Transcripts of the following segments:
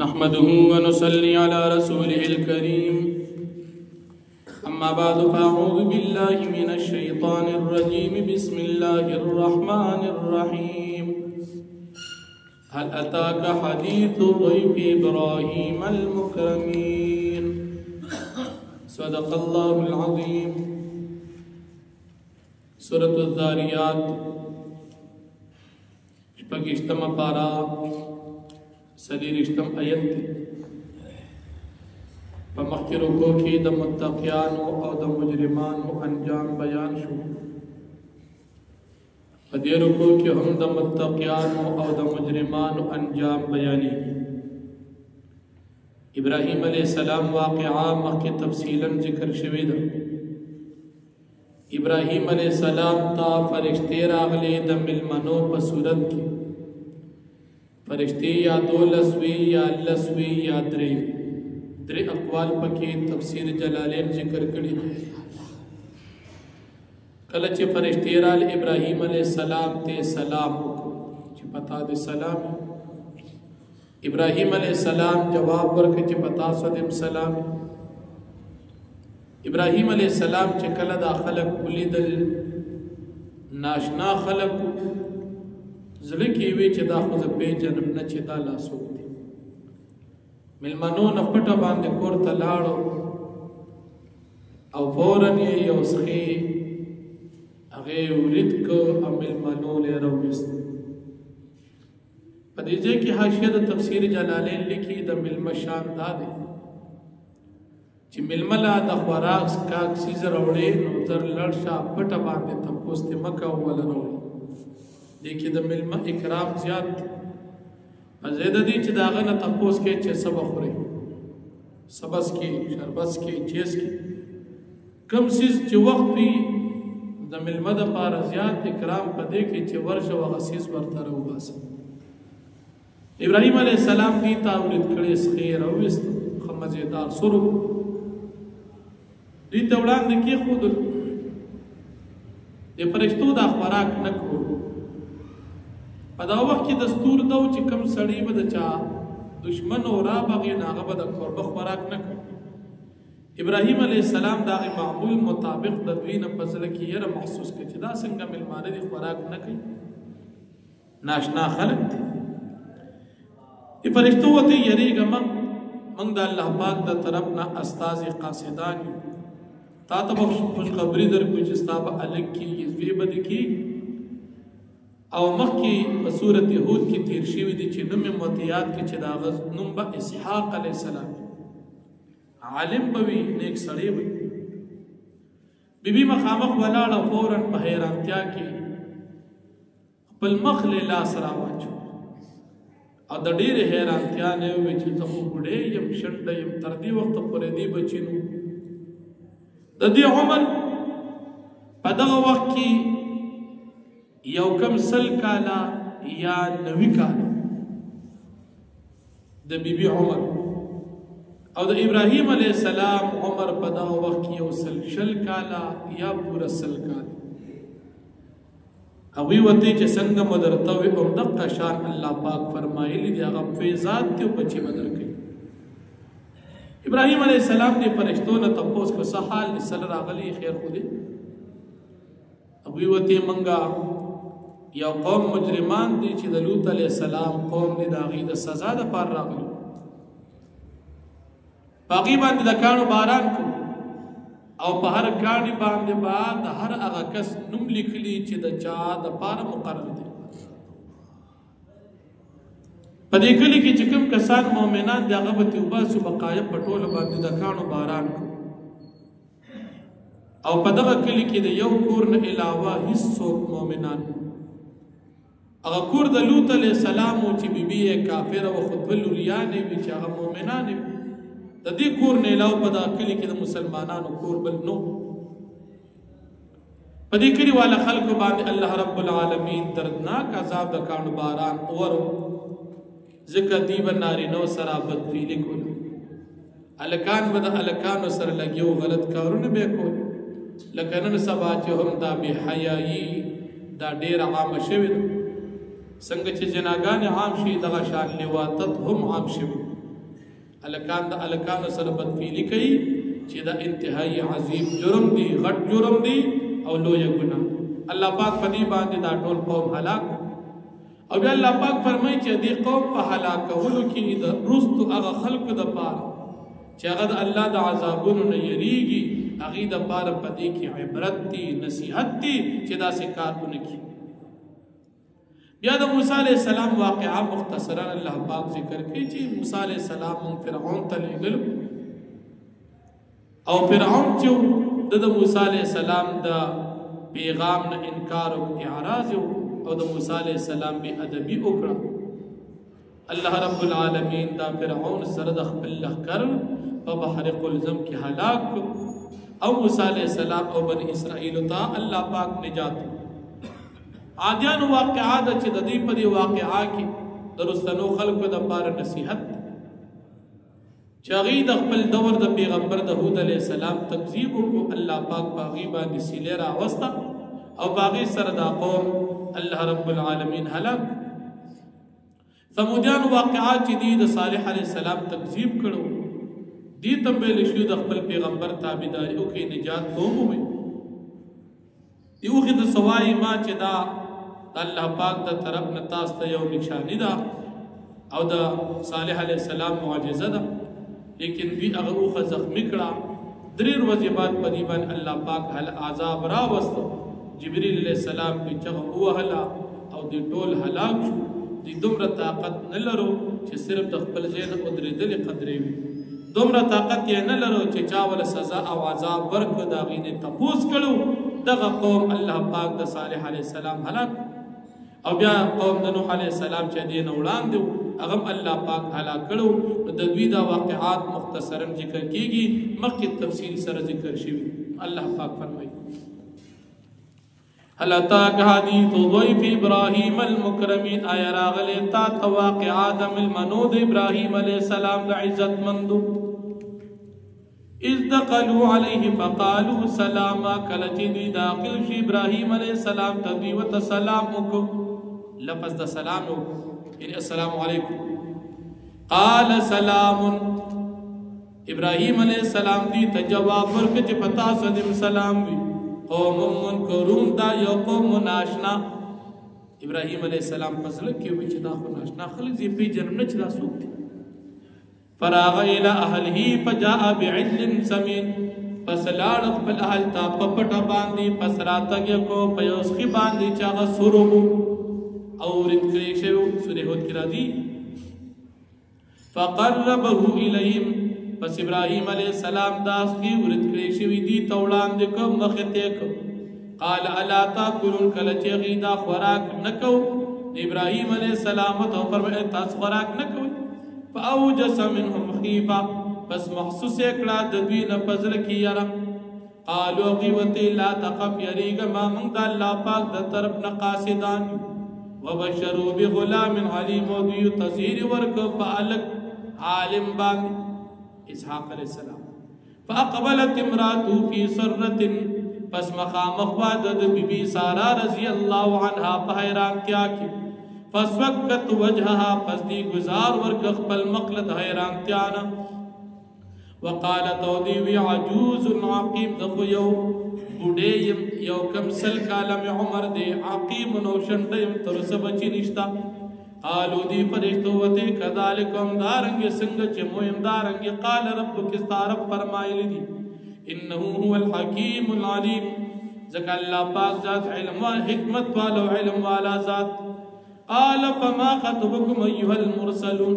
نحمده ونصلي على رسوله الكريم أما بعد فأعوذ بالله من الشيطان الرجيم بسم الله الرحمن الرحيم هل أتاك حديث ضيف إبراهيم المكرمين صدق الله العظيم. سورة الذاريات شپږشتمه پارا سلیرشتم آیت دی. په مخکې رکوع کې د متقیانو او د مجرمانو انجام بیان شو. په دې رکوع کې هم د متقیانو او د مجرمانو انجام بیانېږي. ابراهیم علیه السلام واقعه مخکې تفصیلا ذکر شوې ده. ابراهیم علیه السلام ته فرشتې راغلي د ملمنو په صورت کې. فرشتے یا 12 وی یا 10 وی یا 3 اقوال پکې تفسیر جلالین ذکر کړي. کله چې فرشتے رال ابراهیم علیه السلام ته سلام وکړو چې پتا دې سلام. ابراهیم علیه السلام جواب ورکړ چې پتا سو دې سلام. ابراهیم علیه السلام چې کله دا خلق ولیدل ناشنا خلق زړه کې وی چې دا خو زه پیژنم نه چې دا لاسوک دی. ملمنو نه پټه باندې کور ته لاړو او فوراً یې یو سخي هغې ورید که او ملمنو یې راویست. په دې ځای کې حاشیه د تفسیر جلالین لیکي د ملمه شان دا دی چې ملمه لا د خوراک څښاک څیز راوړې نو زر لړ شه پټه باندې تپوس دې مه کوه وله راوړي. دیکھیں دا ملمہ اکرام زیاد ازیدہ دی چی داغا نا تپوس کے چی سبا خوری سبس کی شربس کی چیز کی کم سیز چی وقت بھی دا ملمہ دا پارا زیاد اکرام پا دیکھیں چی ورش و غسیز برتا رو باسا. ابراہیم علیہ السلام دی تاورید کڑی سخیر اویست خمزیدار سرو دی تولان دکی خود دی فرشتو دا خوراک نکو. په دا وخت کې دستور دا و چې کم سړی به د چا دشمن او رابغې نه هغه به د کوربه خوراک نه کوي. ابراهیم علیه السلام د هغې معمول مطابق د دوی نه په زړه کې یره محسوس کړه چې دا څنګه مېلمانه دي خوراک نه کوي، ناشنا خلک دي. فرشتو ورته یریږه موږ د الله پاک د طرف نه استازي قاصدان یو، تا ته به خوشخبري درکړو چې ستا به الګ کېږي زوی به دې کېږي. او مخی په صورت هود کی تیر شوی دی چې نوم موتیات کې چې دا غز نوم به اسحاق علیہ السلام عالم بوي نیک سړی وي. بیبي مخامخ ولاړه فورا په حیرانتیا کې خپل مخ له لاس راواچو او د ډېرې حیرانتیا نه وي چې ته خو بوډۍ یم شنډه یم تر دې وخته پورې دې بچي نو د دې عمر په دغه وخت کې یو کم 100 کالا یا 90 کالا د بیبي عمر او د ابراهیم علیه السلام عمر په دغه وخت کې یو 100 کالا یا پوره 100 کالا. هغوی ورته چې څنګه مو درته وي همدغه شان الله پاک فرمایلی دی هغه فیضات دي او بچي به درکوي. ابراهیم علیه السلام دې فرشتو نه تپوس کړه څه حال دې سره راغلی خیر خو دې. هغوی ورته منګه یو قوم مجرمان دی چې د لوط علیہ السلام قوم دی د هغې د سزا دپاره راغلي په هغې باندې د کاڼو باران کو او په هر کاڼي باندې به د هر هغه کس نوم لیکلي چې د چا دپاره مقرر دی. په دې کلي کې چې کوم کسان مؤمنان دی هغه به توباسو بقایب په ټولو باندې د کاڼو باران کو او په دغه کلي کې د یو کور نه علاوه هیڅ څوک مؤمنان هغه کور د لوط علیہ السلام و چې بیبي یې کافره و خو دوه لوریانې وي چې هغه مؤمنانې وي. د دې کور نه علاوه په دغه کلي کې د مسلمانانو کور بل نو. په دې کلي والا خلکو باندې الله رب العالمین دردناک عذاب د کاڼو باران اورو ځکه دوی به نارینو سره بدفعلي کول، هلکان به د هلکانو سره لګي او غلط کارونه به یې کول. لکه نن سبا چې هم دا بېحیایي دا ډېره عامه شوې ده. څنګه چې جناګانې عام شي دغه شان لواطت هم عام شوي. الکان د الکان سره بدفعلی کوي چې دا انتهایی عظیم جرم دی، غټ جرم دی او لوی ګناه. الله پاک په دې باندې دا ټول قوم هلاک. او بیا الله پاک فرمایي چې دې قوم په هلاکولو کې د رستو هغه خلکو د پاره چې هغه د الله د عذابونو نه یریږي، هغې د پاره په دې کې عبرت دی، نصیحت دی چې داسې کار ونه کړي. بیا د موسی علیه السلام واقعه مختصرا الله پاک ذکر کوي چې موسی علیه السلام مونږ فرعون ته لېږلو او فرعون چې د موسی علیه السلام د پیغام نه انکار او اعراض او د موسی علیه السلام بې ادبي وکړه. الله رب العالمین دا فرعون سره د خپل لښکر په بحر قلزم کې هلاک او موسی علیه السلام او بني اسرائیلو ته الله پاک نجات. عادیانو واقعا ده چې د دې په دې واقعا کې د رستنو خلکو د پاره نصیحت چې هغې د خپل دور د پیغمبر د هود علیه السلام تکذیب وکړو. الله پاک په هغې باندې سیلې راوسته او په هغې سره دا قوم الله رب العالمین هلاک. ثمودیانو واقعا چې دي د صالح علیه السلام تکذیب کړو، دې ته ویل شوي د خپل پیغمبر تابعداري وکړئ، نجات به ومومئ. دی اوخې د سوای ما چې دا د الله پاک د طرف نه تاسو ته یو نشاني ده او د صالح علیه السلام معجزه ده، لیکن دوی هغه اوښه زخمي کړه. 3 ورځې بعد په دې باندې الله پاک عذاب راوسته. جبریل علیه السلام پې چغه ووهله او دوی ټول هلاک شو. دوی دومره طاقت نه لرو چې صرف د خپل ځای نه ودرېدلې قدرې وي، دومره طاقت یې نه لرو چې چا وله سزا او عذاب ورکړو، د هغې نه تپوس کړو. دغه قوم الله پاک د صالح علیه السلام هلاک. او بیا قوم د نوح علیه السلام چې دې نه وړاندې و هغه هم الله پاک هلاک کړو. نو د دوی دا واقعات مختصرا ذکر کیږي، مخکې تفصیل سره ذکر شوي. الله پاک فرمایي هل اتاک حدیث ضیف ابراهیم المکرمین، آیا راغلی تا ته واقعه د مېلمنو د ابراهیم علیه السلام د عزتمندو. اذ دخلوا علیه فقالوا سلاما، کله چې دوی داخل شي ابراهیم علیه السلام ته دوی ورته سلام وکړو. لفظ د سلام یعنی السلام علیکم. قال سلام، ابراهیم علیه السلام دوی ته جواب ورکړ چې په تاسو دې سلام وي. قوم منکرون، دا یو قوم ناشنا. ابراهیم علیه السلام په زړه کې وایي چې دا خو ناشنا خلک زه یې پېژنم نه چې دا څوک دي. فراغ الى اهله فجاء بعجل سمین، پس لاړ خپل اهل ته په پټه باندې، پس راتګ یې کو په یو سخي باندې چې هغه سور و او ورد کړی شوی و. سورې هود کې راځي فقربه الیهم، پس ابراهیم علیه السلام دا سخي ورد کړی شوي دي ته وړاندې کړ، مخې ته یې کړ. قال الا تاکلون، کله چې هغې دا خوراک نه کوو. ابراهیم علیه السلام ته فرمایي تاسو خوراک نه کوئ. فاوجس منهم خیفه، پس محسوس کړه د دوی نه په زړه کې یره. قالو هغې لا تخف، یریږه ما موږ د الله پاک د طرف نه قاصدان یو. وبشروا بغلام علیم، او دوی تزهیر ورکړه په هلک عالم باندې اسحاق علیه السلام. فاقبلت امراته فی سرة، پس مخامخ وا د بیبي سارا رضی الله عنها په حیرانتیا کې. فسوکت وجهها، پس دی گزار ورک خپل مقلد حیرانتیانا. وقالت او دیوی عجوز عقیم، دخو یو بوډیم یو کم سل کالم عمر دی، عقیم نو شنډیم ترس بچی نشتا. قالو دی فرشتو وتی کذالکم، دارنگی سنگ چه مویم دارنگی. قال ربک، استعرب فرمائلی دی انہو هو الحکیم العلیم، ذکر اللہ پاک ذات علم و حکمت والا علم والا ذات. قال فما خطبكم ايها المرسلون،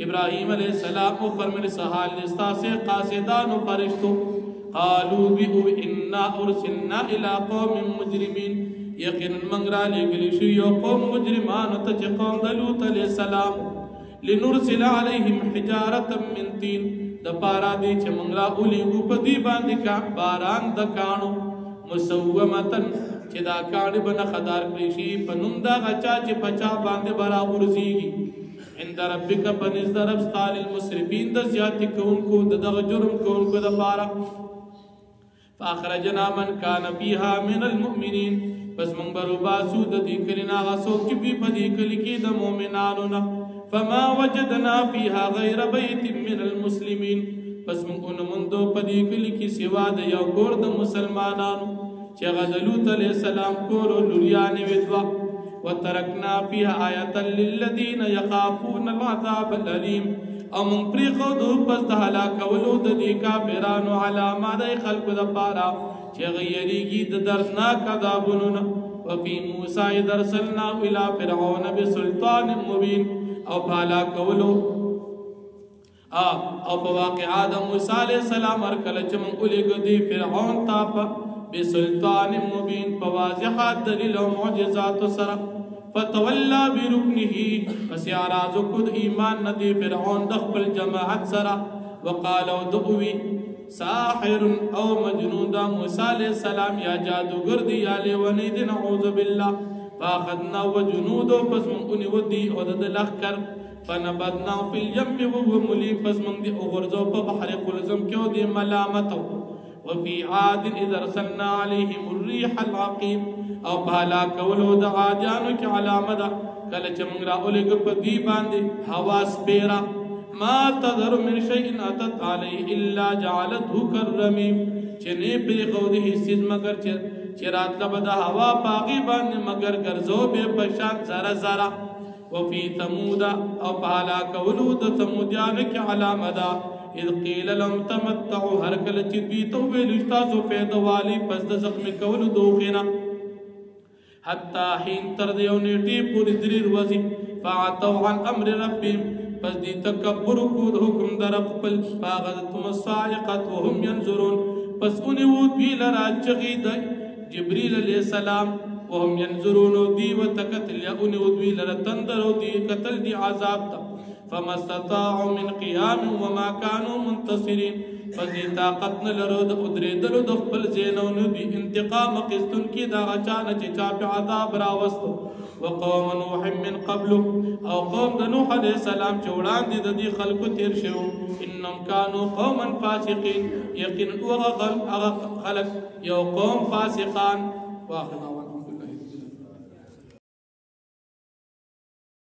ابراہیم علیہ السلام فرمائے سحال نستا سے قاصدان و فرشتو. قالوا بئو انا ارسلنا الى قوم مجرمین، یقینا منگرا لے گلی شیو قوم مجرمان تچ قوم دلوت علیہ السلام. لنرسل علیہم حجارتا من تین، دپارا دی چھ منگرا اولی گوپ دی باندی کا باران دکانو. مسومتن، چې دا کاڼي به نه خدار کړی شي په نوم د هغه چا چې په چا باندې به راغورځېږي. عند ربک، په نزد رب ستا للمسرفین، د زیاتې کوونکو د دغه جرم کوونکو دپاره. فاخرجنا من کان فیها من المؤمنین، پس موږ به روباسو د دې کلي نه هغه څوک چې وي په دې کلي کې د مؤمنانو نه. فما وجدنا فيها غير بيت من المسلمين پس من مندو پدی کلی کی سوا د یو کور د مسلمانانو چې هغه د لوط علیه السلام کور او لوریانې ودوا وترکنا فيها آیة للذین یخافون العذاب الألیم او من پریښودو پس د هلاکولو د دې کافرانو علامه د خلکو دپاره چې هغه یریږي د دردناک عذابونو نه وفي موسی اذ ارسلناه الى فرعون بسلطان مبین او په هلاکولو او په واقعا د موسی علیه السلام هرکله چې موږ ولېږو دې فرعون ته په بسلطان مبین په واضح دلیل او معجزاتو سره فتولى بركنه پس اعراض کد ایمان ندی فرعون د خپل جماعت سره وقالو دعوی ساحر او مجنون دا موسی علیہ السلام یا جادوگر دی یا لیونی دی نعوذ باللہ فاخذنا وجنود پس من ودی او د لخر فنبذنا فی الیم وهو ملیم پس من دی اغرزو په بحر قلزم کیو دی ملامتو وفي عاد اذ ارسلنا عليهم الريح العقيم او پهلا کولو د عادیانو کی علامه ده کله چې موږ راولېږو په دوی باندې هوا سپیره ما تذر من شيء اتت عليه الا جعلته كالرميم چې نه پرېښودې هیڅ مګر چې راتله به د هوا په هغې باندې مګر ګرځو به په شان ذره ذره وفي ثمود او پهلا کولو د ثمودیانو کی علامه ده اذ قیل لهم تمتعوا هر کله چې دوی ته وویل ستاسو فایده والی پس د زخمي کولو دوخې نه حتی حین تر د یو نیټې پورې درې ورځې فعتوا عن امر ربهم پس دی تکبر کو د حکم در رب خپل فاخذتهم الصاعقة وهم ينظرون پس ونیو دوی لرا چغې د جبریل علیه السلام وهم ينظرون دی وتکتل یا ونیو دوی لرا تندر او دی قتل دی عذاب ته فما استطاعوا من قيام وما كانوا منتصرين فدي طاقت نه لرو د ادریدلو د خپل زینو نو دی انتقام قسطن کی دا اچانه چې چا په عذاب راوستو وقوم نوح من قبل او قوم د نوح علیہ السلام چې وړاندې د دې خلکو تیر شو انهم كانوا قوما فاسقين یقینا هغه خلک یو قوم فاسقان واخنا